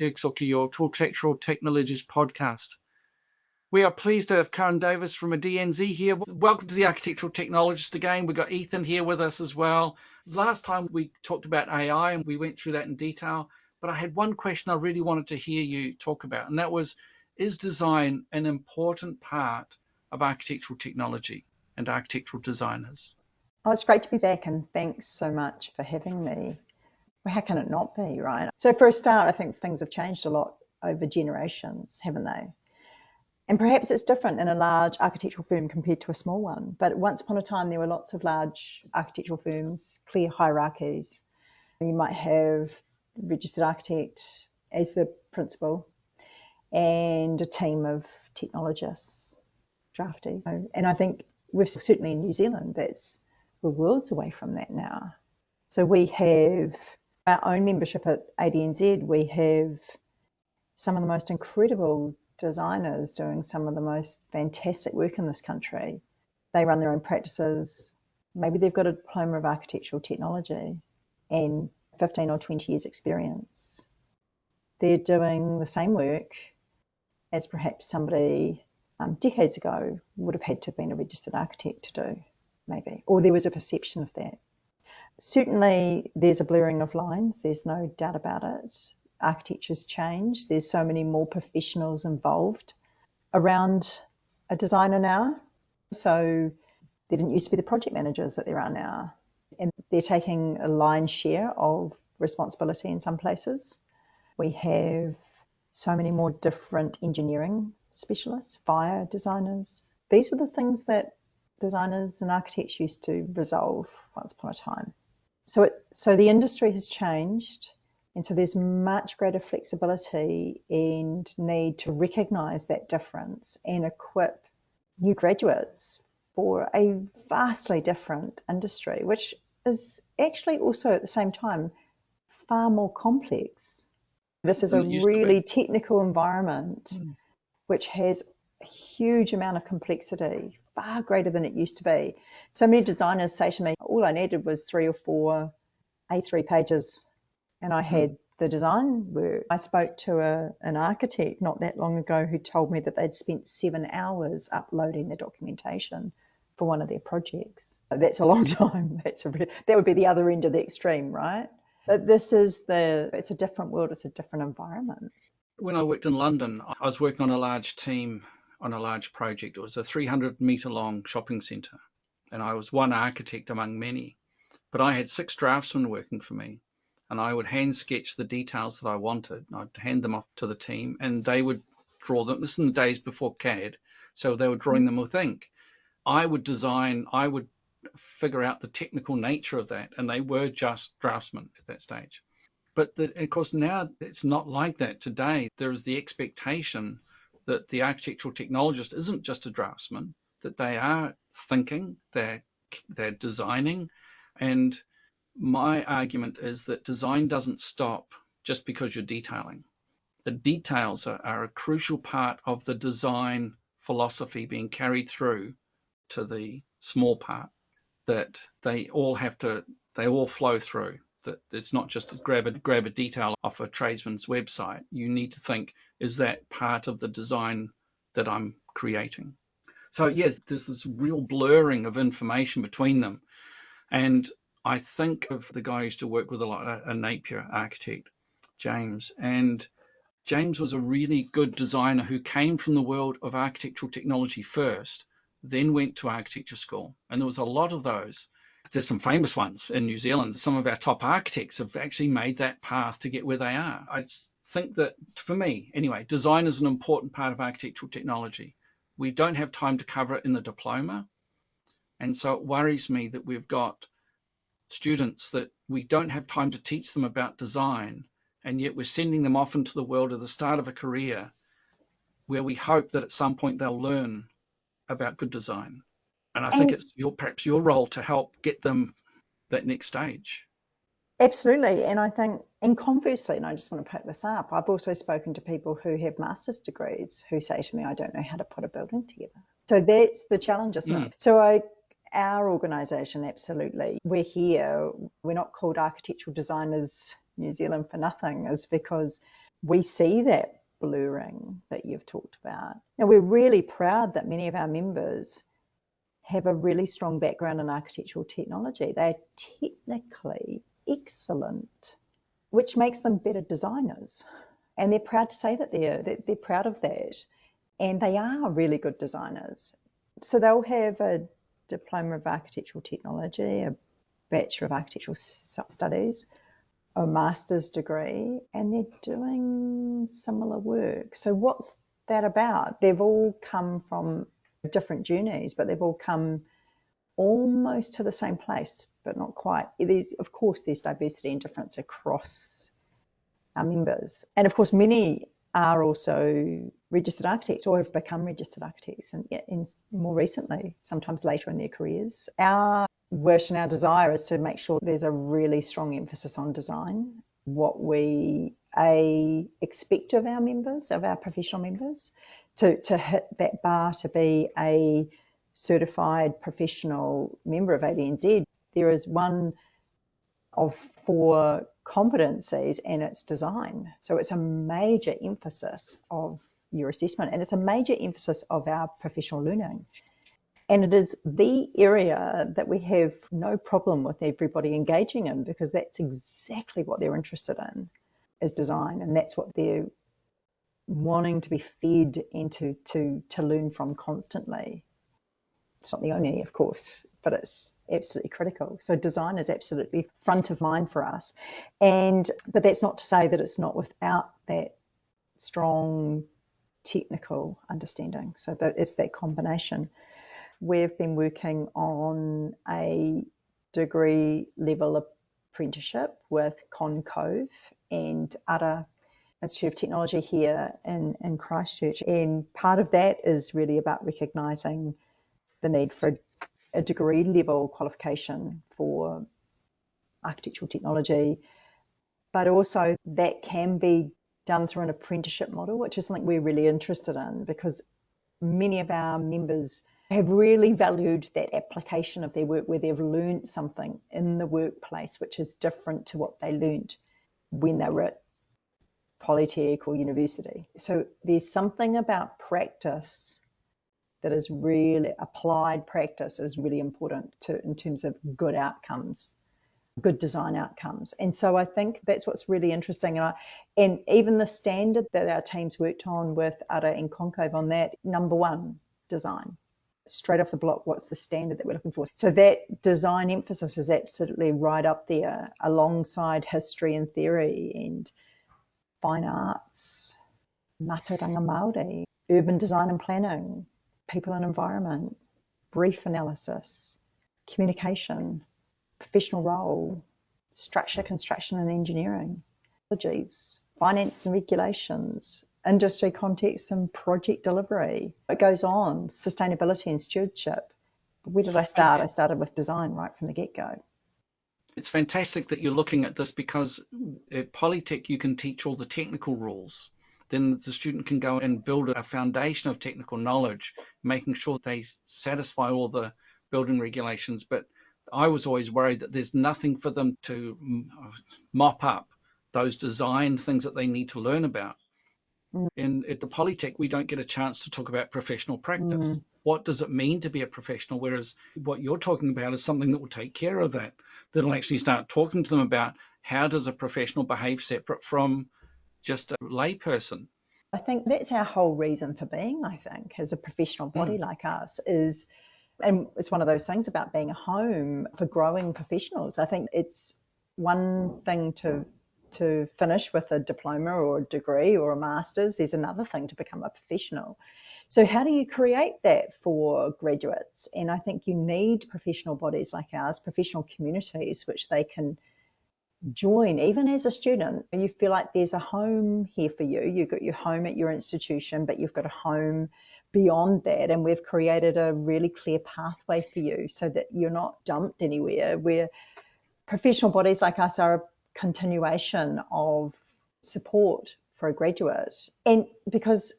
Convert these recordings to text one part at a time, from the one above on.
your Architectural Technologies podcast. We are pleased to have Karen Davis from ADNZ here. Welcome to the Architectural Technologist again. We've got Ethan here with us as well. Last time we talked about AI and we went through that in detail, but I had one question I really wanted to hear you talk about, and that was, is design an important part of architectural technology and architectural designers? Oh, it's great to be back, and thanks so much for having me. Well, how can it not be, right? So for a start, I think things have changed a lot over generations, haven't they? And perhaps it's different in a large architectural firm compared to a small one. But once upon a time, there were lots of large architectural firms, clear hierarchies. You might have a registered architect as the principal and a team of technologists, draftees. And I think we've certainly in New Zealand, we're worlds away from that now. So we have our own membership at ADNZ. We have some of the most incredible designers doing some of the most fantastic work in this country. They run their own practices. Maybe they've got a diploma of architectural technology and 15 or 20 years experience. They're doing the same work as perhaps somebody decades ago would have had to have been a registered architect to do, maybe, or there was a perception of that. Certainly there's a blurring of lines, there's no doubt about it. Architecture's changed, there's so many more professionals involved around a designer now. So there didn't used to be the project managers that there are now. And they're taking a lion's share of responsibility in some places. We have so many more different engineering specialists, fire designers. These were the things that designers and architects used to resolve once upon a time. So the industry has changed, and so there's much greater flexibility and need to recognise that difference and equip new graduates for a vastly different industry, which is actually also at the same time far more complex. This is a really technical environment which has a huge amount of complexity, far greater than it used to be. So many designers say to me, all I needed was 3 or 4 A3 pages and I had the design work. I spoke to an architect not that long ago who told me that they'd spent 7 hours uploading the documentation for one of their projects. That's a long time. That would be the other end of the extreme, right? But it's a different world, it's a different environment. When I worked in London, I was working on a large team on a large project. It was a 300-metre long shopping centre, and I was one architect among many. But I had 6 draftsmen working for me, and I would hand sketch the details that I wanted. I'd hand them off to the team, and they would draw them. This is in the days before CAD, so they were drawing them with ink. I would design, I would figure out the technical nature of that, and they were just draftsmen at that stage. But of course, now it's not like that. Today, there is the expectation that the architectural technologist isn't just a draftsman, that they are thinking, they're designing. And my argument is that design doesn't stop just because you're detailing. The details are a crucial part of the design philosophy being carried through to the small part, that they all flow through. That it's not just to grab a detail off a tradesman's website. You need to think, is that part of the design that I'm creating? So yes, there's this real blurring of information between them. And I think of the guy I used to work with a lot, a Napier architect, James. And James was a really good designer who came from the world of architectural technology first, then went to architecture school. And there was a lot of those. There's some famous ones in New Zealand. Some of our top architects have actually made that path to get where they are. I think that, for me anyway, design is an important part of architectural technology. We don't have time to cover it in the diploma. And so it worries me that we've got students that we don't have time to teach them about design, and yet we're sending them off into the world at the start of a career where we hope that at some point they'll learn about good design. And I think it's perhaps your role to help get them that next stage. Absolutely. And I think, and conversely, and I just want to pick this up, I've also spoken to people who have master's degrees who say to me, I don't know how to put a building together. So that's the challenge, isn't it? So our organisation, absolutely. We're here. We're not called Architectural Designers New Zealand for nothing, is because we see that blurring that you've talked about. Now, we're really proud that many of our members have a really strong background in architectural technology. They're technically excellent, which makes them better designers. And they're proud to say that they're proud of that. And they are really good designers. So they'll have a Diploma of Architectural Technology, a Bachelor of Architectural Studies, a master's degree, and they're doing similar work. So what's that about? They've all come from different journeys, but they've all come almost to the same place, but not quite. Of course, there's diversity and difference across our members. And of course, many are also registered architects or have become registered architects, and more recently, sometimes later in their careers. Our wish and our desire is to make sure there's a really strong emphasis on design. What we expect of our members, of our professional members, to hit that bar to be a certified professional member of ADNZ, there is one of 4 competencies, and it's design. So it's a major emphasis of your assessment, and it's a major emphasis of our professional learning. And it is the area that we have no problem with everybody engaging in, because that's exactly what they're interested in, is design, and that's what they're wanting to be fed into to learn from constantly. It's not the only, of course, but it's absolutely critical. So design is absolutely front of mind for us. But that's not to say that it's not without that strong technical understanding. So that it's that combination. We've been working on a degree level apprenticeship with Cove and Ara Institute of Technology here in Christchurch. And part of that is really about recognising the need for a degree level qualification for architectural technology, but also that can be done through an apprenticeship model, which is something we're really interested in, because many of our members have really valued that application of their work where they've learned something in the workplace which is different to what they learned when they were at Polytech or university. So there's something about practice that is really, applied practice is really important in terms of good outcomes, good design outcomes. And so I think that's what's really interesting. And even the standard that our teams worked on with Ara and Cove on that, number 1, design. Straight off the block, what's the standard that we're looking for? So that design emphasis is absolutely right up there, alongside history and theory and fine arts, mātauranga Māori, urban design and planning, people and environment, brief analysis, communication, professional role, structure, construction and engineering, technologies, finance and regulations, industry context and project delivery. It goes on, sustainability and stewardship. Where did I start? I started with design right from the get-go. It's fantastic that you're looking at this, because at Polytech you can teach all the technical rules. Then the student can go and build a foundation of technical knowledge, making sure they satisfy all the building regulations. But I was always worried that there's nothing for them to mop up those design things that they need to learn about. And at the Polytech, we don't get a chance to talk about professional practice. What does it mean to be a professional? Whereas what you're talking about is something that will take care of that. That'll actually start talking to them about how does a professional behave separate from just a layperson. I think that's our whole reason for being, I think, as a professional body like us is, and it's one of those things about being a home for growing professionals. I think it's one thing to finish with a diploma or a degree or a master's. There's another thing to become a professional. So how do you create that for graduates? And I think you need professional bodies like ours, professional communities, which they can join. Even as a student, you feel like there's a home here for you. You've got your home at your institution, but you've got a home beyond that. And we've created a really clear pathway for you so that you're not dumped anywhere, where professional bodies like us are a continuation of support for a graduate. And because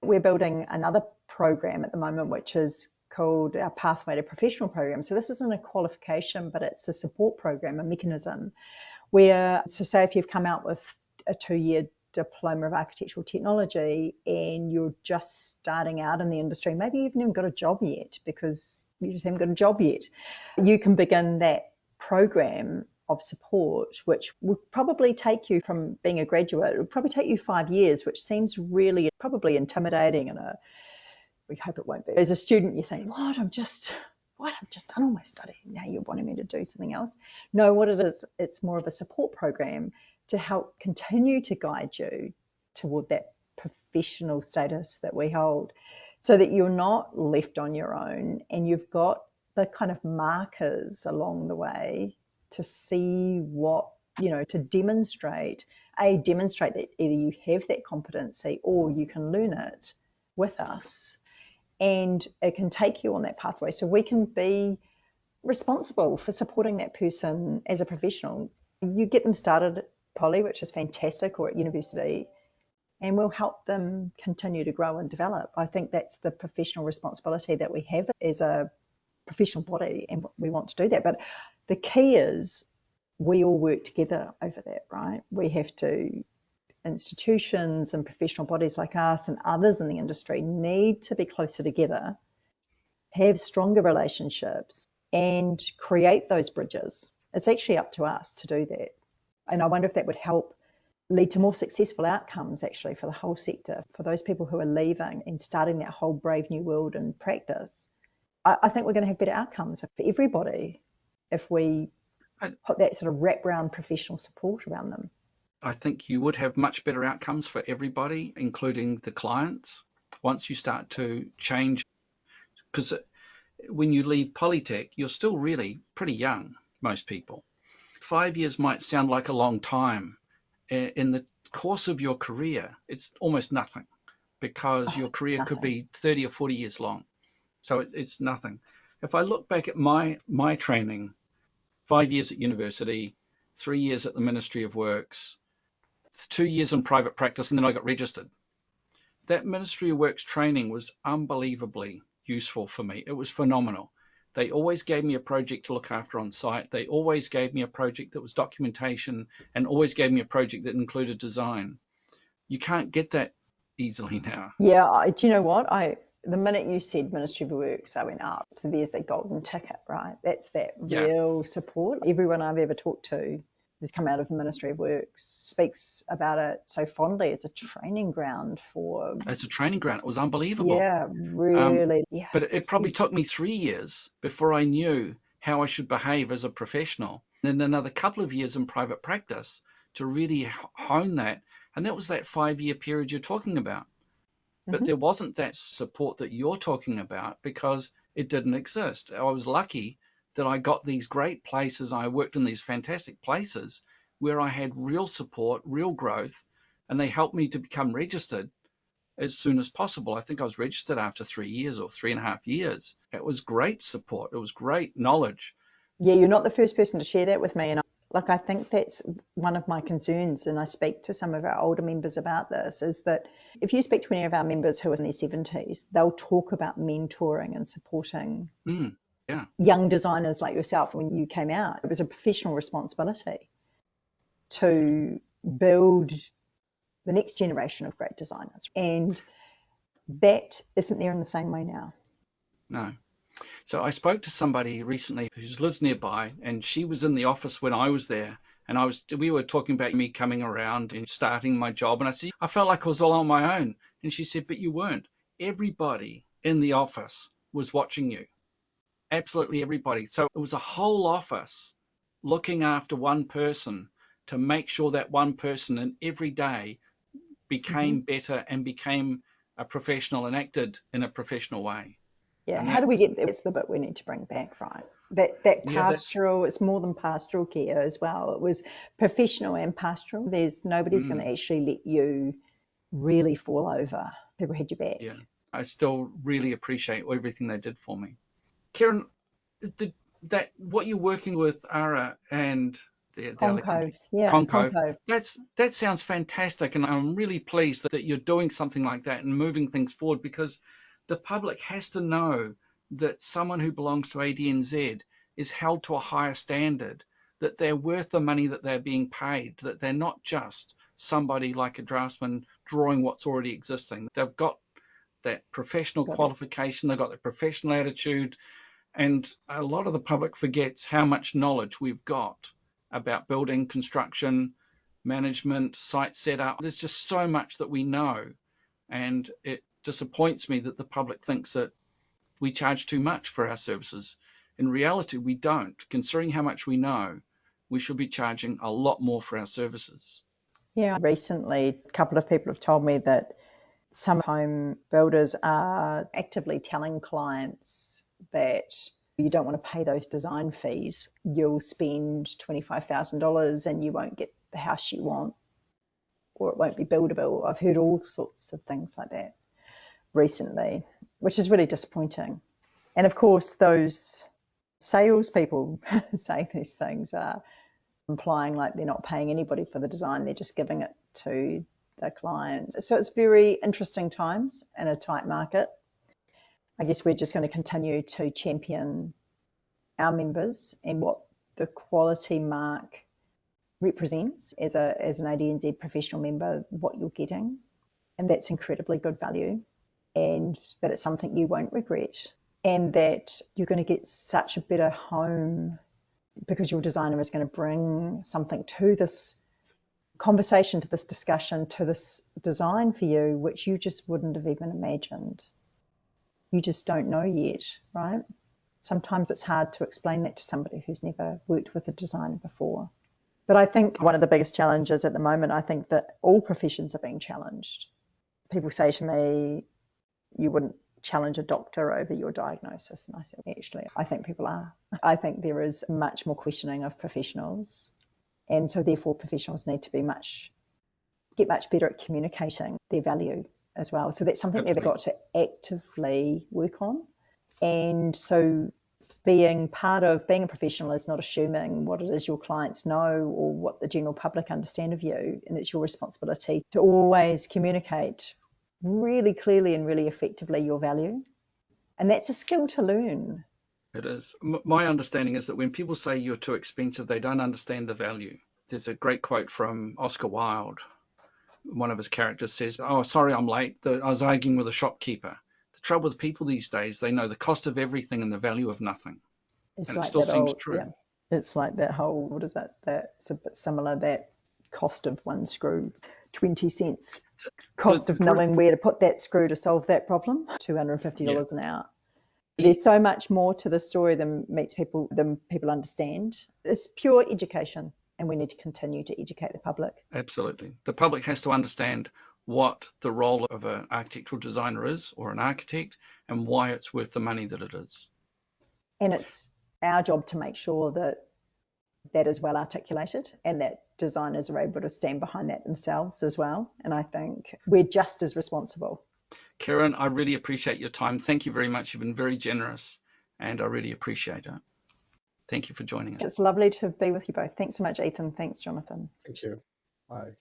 we're building another program at the moment, which is called our Pathway to Professional program. So this isn't a qualification, but it's a support program, a mechanism where, so say if you've come out with a 2-year diploma of architectural technology and you're just starting out in the industry, maybe you haven't even got a job yet because you just haven't got a job yet, you can begin that program of support, which would probably take you from being a graduate, it would probably take you 5 years, which seems really probably intimidating, and we hope it won't be. As a student, you think, I've just done all my studying. Now you're wanting me to do something else. No, what it is, it's more of a support program to help continue to guide you toward that professional status that we hold, so that you're not left on your own and you've got the kind of markers along the way to see what, to demonstrate that either you have that competency or you can learn it with us, and it can take you on that pathway. So we can be responsible for supporting that person as a professional. You get them started at poly, which is fantastic, or at university, and we'll help them continue to grow and develop. I think that's the professional responsibility that we have as a professional body, and we want to do that. But the key is we all work together over that, right? We have to, institutions and professional bodies like us and others in the industry need to be closer together, have stronger relationships, and create those bridges. It's actually up to us to do that. And I wonder if that would help lead to more successful outcomes actually for the whole sector, for those people who are leaving and starting that whole brave new world in practice. I think we're going to have better outcomes for everybody if we put that sort of wraparound professional support around them. I think you would have much better outcomes for everybody, including the clients, once you start to change. Because when you leave Polytech, you're still really pretty young, most people. 5 years might sound like a long time. In the course of your career, it's almost nothing, because your career could be 30 or 40 years long. So it's nothing. If I look back at my training, 5 years at university, 3 years at the Ministry of Works, 2 years in private practice, and then I got registered. That Ministry of Works training was unbelievably useful for me. It was phenomenal. They always gave me a project to look after on site. They always gave me a project that was documentation, and always gave me a project that included design. You can't get that easily now. Yeah, do you know what? The minute you said Ministry of Works, I went up. So there's that golden ticket, right? That's that real support. Everyone I've ever talked to who's come out of the Ministry of Works speaks about it so fondly. It's a training ground for... It's a training ground. It was unbelievable. Yeah, really. But it probably took me 3 years before I knew how I should behave as a professional. And then another couple of years in private practice to really hone that. And that was that 5-year period you're talking about. But there wasn't that support that you're talking about because it didn't exist. I was lucky that I got these great places. I worked in these fantastic places where I had real support, real growth, and they helped me to become registered as soon as possible. I think I was registered after 3 years or 3.5 years. It was great support. It was great knowledge. Yeah, you're not the first person to share that with me. And I think that's one of my concerns, and I speak to some of our older members about this, is that if you speak to any of our members who are in their 70s, they'll talk about mentoring and supporting young designers like yourself when you came out. It was a professional responsibility to build the next generation of great designers. And that isn't there in the same way now. No. So I spoke to somebody recently who lives nearby, and she was in the office when I was there, and we were talking about me coming around and starting my job, and I said, I felt like I was all on my own. And she said, but you weren't. Everybody in the office was watching you. Absolutely everybody. So it was a whole office looking after one person to make sure that one person in every day became better and became a professional and acted in a professional way. Yeah, how do we get there? It's the bit we need to bring back, right? That pastoral, it's more than pastoral care as well. It was professional and pastoral. Nobody's going to actually let you really fall over. People had your back. Yeah, I still really appreciate everything they did for me. Karen, what you're working with Ara and the Concove, Concove. That sounds fantastic, and I'm really pleased that you're doing something like that and moving things forward, because the public has to know that someone who belongs to ADNZ is held to a higher standard, that they're worth the money that they're being paid, that they're not just somebody like a draftsman drawing what's already existing. They've got that professional qualification, they've got the professional attitude, and a lot of the public forgets how much knowledge we've got about building, construction, management, site setup. There's just so much that we know, and it disappoints me that the public thinks that we charge too much for our services. In reality, we don't. Considering how much we know, we should be charging a lot more for our services. Yeah, recently a couple of people have told me that some home builders are actively telling clients that you don't want to pay those design fees. You'll spend $25,000 and you won't get the house you want, or it won't be buildable. I've heard all sorts of things like that recently, which is really disappointing. And of course, those salespeople saying these things are implying like they're not paying anybody for the design, they're just giving it to the clients. So it's very interesting times in a tight market. I guess we're just going to continue to champion our members and what the quality mark represents as an ADNZ professional member, what you're getting. And that's incredibly good value, and that it's something you won't regret, and that you're going to get such a better home because your designer is going to bring something to this conversation, to this discussion, to this design for you, which you just wouldn't have even imagined. You just don't know yet, right? Sometimes it's hard to explain that to somebody who's never worked with a designer before. But I think one of the biggest challenges at the moment, I think that all professions are being challenged. People say to me, you wouldn't challenge a doctor over your diagnosis. And I said, actually, I think people are. I think there is much more questioning of professionals. And so therefore professionals need to get much better at communicating their value as well. So that's something they've got to actively work on. And so being part of being a professional is not assuming what it is your clients know or what the general public understand of you. And it's your responsibility to always communicate really clearly and really effectively your value. And that's a skill to learn. It is. My understanding is that when people say you're too expensive, they don't understand the value. There's a great quote from Oscar Wilde. One of his characters says, "Oh, sorry, I'm late. I was arguing with a shopkeeper." The trouble with people these days, they know the cost of everything and the value of nothing. It's and like it still seems old, true. Yeah. It's like that whole, what is that? That's a bit similar, that cost of one screw, 20 cents. Cost of knowing where to put that screw to solve that problem, $250 an hour. There's so much more to the story than people understand. It's pure education, and we need to continue to educate the public. Absolutely. The public has to understand what the role of an architectural designer is, or an architect, and why it's worth the money that it is. And it's our job to make sure that that is well articulated and that designers are able to stand behind that themselves as well. And I think we're just as responsible. Karen, I really appreciate your time. Thank you very much. You've been very generous, and I really appreciate it. Thank you for joining us. It's lovely to be with you both. Thanks so much, Ethan. Thanks, Jonathan. Thank you. Bye.